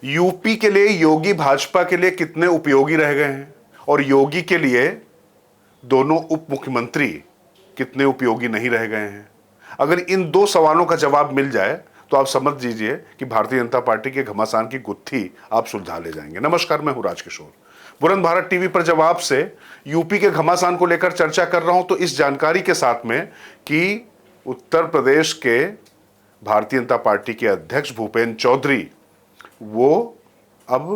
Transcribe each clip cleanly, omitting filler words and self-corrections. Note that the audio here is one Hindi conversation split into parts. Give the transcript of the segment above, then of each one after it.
यूपी के लिए योगी भाजपा के लिए कितने उपयोगी रह गए हैं और योगी के लिए दोनों उप मुख्यमंत्री कितने उपयोगी नहीं रह गए हैं। अगर इन दो सवालों का जवाब मिल जाए तो आप समझ लीजिए कि भारतीय जनता पार्टी के घमासान की गुत्थी आप सुलझा ले जाएंगे। नमस्कार, मैं हूं राजकिशोर। बुलंद भारत टीवी पर जब आपसे यूपी के घमासान को लेकर चर्चा कर रहा हूं तो इस जानकारी के साथ में कि उत्तर प्रदेश के भारतीय जनता पार्टी के अध्यक्ष भूपेंद्र चौधरी वो अब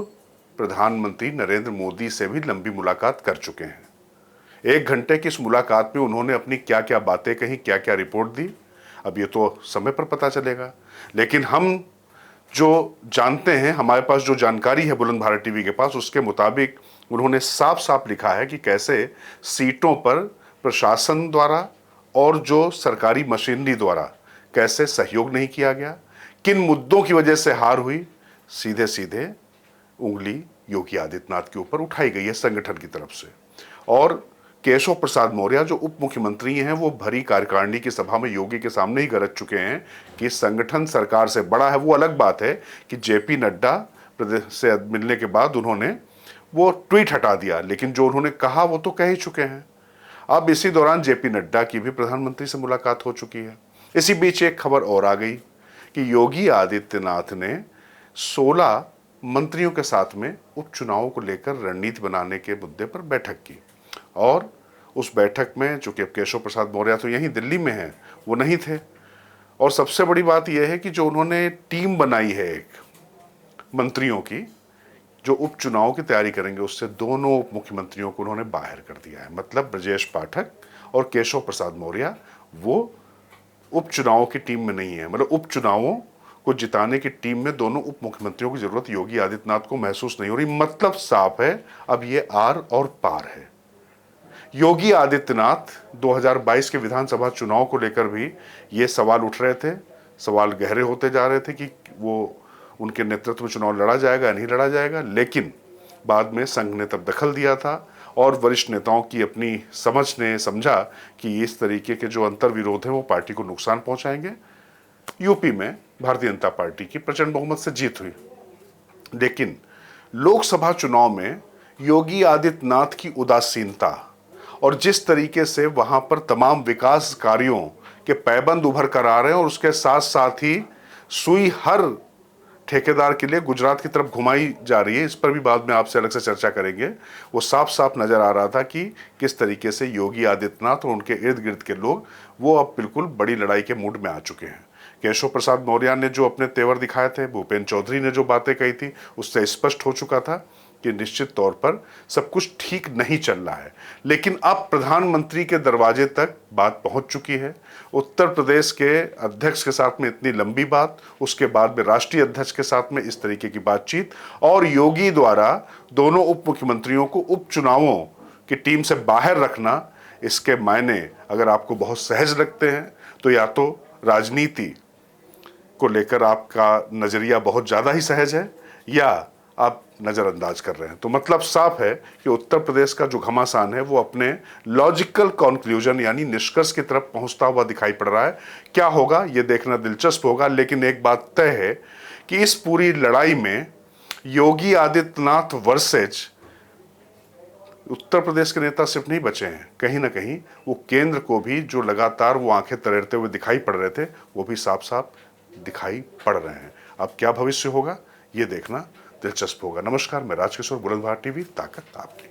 प्रधानमंत्री नरेंद्र मोदी से भी लंबी मुलाकात कर चुके हैं। 1 घंटे की इस मुलाकात में उन्होंने अपनी क्या क्या बातें कही, क्या क्या रिपोर्ट दी, अब ये तो समय पर पता चलेगा। लेकिन हम जो जानते हैं, हमारे पास जो जानकारी है बुलंद भारत टीवी के पास, उसके मुताबिक उन्होंने साफ साफ लिखा है कि कैसे सीटों पर प्रशासन द्वारा और जो सरकारी मशीनरी द्वारा कैसे सहयोग नहीं किया गया, किन मुद्दों की वजह से हार हुई, सीधे सीधे उंगली योगी आदित्यनाथ के ऊपर उठाई गई है संगठन की तरफ से। और केशव प्रसाद मौर्य जो उप मुख्यमंत्री हैं वो भरी कार्यकारिणी की सभा में योगी के सामने ही गरज चुके हैं कि संगठन सरकार से बड़ा है। वो अलग बात है कि जेपी नड्डा प्रदेश से मिलने के बाद उन्होंने वो ट्वीट हटा दिया, लेकिन जो उन्होंने कहा वो तो कह ही चुके हैं। अब इसी दौरान जेपी नड्डा की भी प्रधानमंत्री से मुलाकात हो चुकी है। इसी बीच एक खबर और आ गई कि योगी आदित्यनाथ ने 16 मंत्रियों के साथ में उपचुनावों को लेकर रणनीति बनाने के मुद्दे पर बैठक की। और उस बैठक में चूंकि अब केशव प्रसाद मौर्य तो यहीं दिल्ली में हैं, वो नहीं थे। और सबसे बड़ी बात यह है कि जो उन्होंने टीम बनाई है एक मंत्रियों की जो उपचुनाव की तैयारी करेंगे, उससे दोनों उप मुख्यमंत्रियों को उन्होंने बाहर कर दिया है। मतलब ब्रजेश पाठक और केशव प्रसाद मौर्य वो उपचुनावों की टीम में नहीं है। मतलब उपचुनावों को जिताने की टीम में दोनों उप मुख्यमंत्रियों की जरूरत योगी आदित्यनाथ को महसूस नहीं हो रही। मतलब साफ है, अब ये आर और पार है। योगी आदित्यनाथ 2022 के विधानसभा चुनाव को लेकर भी ये सवाल उठ रहे थे, सवाल गहरे होते जा रहे थे कि वो उनके नेतृत्व में चुनाव लड़ा जाएगा नहीं लड़ा जाएगा। लेकिन बाद में संघ ने तब दखल दिया था और वरिष्ठ नेताओं की अपनी समझ ने समझा कि इस तरीके के जो अंतर विरोध हैं वो पार्टी को नुकसान पहुंचाएंगे। यूपी में भारतीय जनता पार्टी की प्रचंड बहुमत से जीत हुई। लेकिन लोकसभा चुनाव में योगी आदित्यनाथ की उदासीनता और जिस तरीके से वहां पर तमाम विकास कार्यों के पैबंद उभर कर आ रहे हैं और उसके साथ साथ ही सुई हर ठेकेदार के लिए गुजरात की तरफ घुमाई जा रही है, इस पर भी बाद में आपसे अलग से चर्चा करेंगे। वो साफ साफ नजर आ रहा था कि किस तरीके से योगी आदित्यनाथ और उनके इर्द गिर्द के लोग वो अब बिल्कुल बड़ी लड़ाई के मूड में आ चुके हैं। केशव प्रसाद मौर्य ने जो अपने तेवर दिखाए थे, भूपेंद्र चौधरी ने जो बातें कही थी, उससे स्पष्ट हो चुका था कि निश्चित तौर पर सब कुछ ठीक नहीं चल रहा है। लेकिन अब प्रधानमंत्री के दरवाजे तक बात पहुंच चुकी है। उत्तर प्रदेश के अध्यक्ष के साथ में इतनी लंबी बात, उसके बाद में राष्ट्रीय अध्यक्ष के साथ में इस तरीके की बातचीत और योगी द्वारा दोनों उप मुख्यमंत्रियों को उपचुनावों की टीम से बाहर रखना, इसके मायने अगर आपको बहुत सहज लगते हैं तो या तो राजनीति को लेकर आपका नजरिया बहुत ज्यादा ही सहज है या आप नजरअंदाज कर रहे हैं। तो मतलब साफ है कि उत्तर प्रदेश का जो घमासान है वो अपने लॉजिकल कंक्लूजन यानी निष्कर्ष की तरफ पहुंचता हुआ दिखाई पड़ रहा है। क्या होगा ये देखना दिलचस्प होगा। लेकिन एक बात तय है कि इस पूरी लड़ाई में योगी आदित्यनाथ वर्सेज उत्तर प्रदेश के नेता सिर्फ नहीं बचे हैं, कहीं ना कहीं वो केंद्र को भी जो लगातार वो आंखें तरेरते हुए दिखाई पड़ रहे थे वो भी साफ साफ दिखाई पड़ रहे हैं। अब क्या भविष्य होगा ये देखना दिलचस्प होगा। नमस्कार, मैं राजकिशोर, बुलंद भारत टीवी, ताकत आपकी।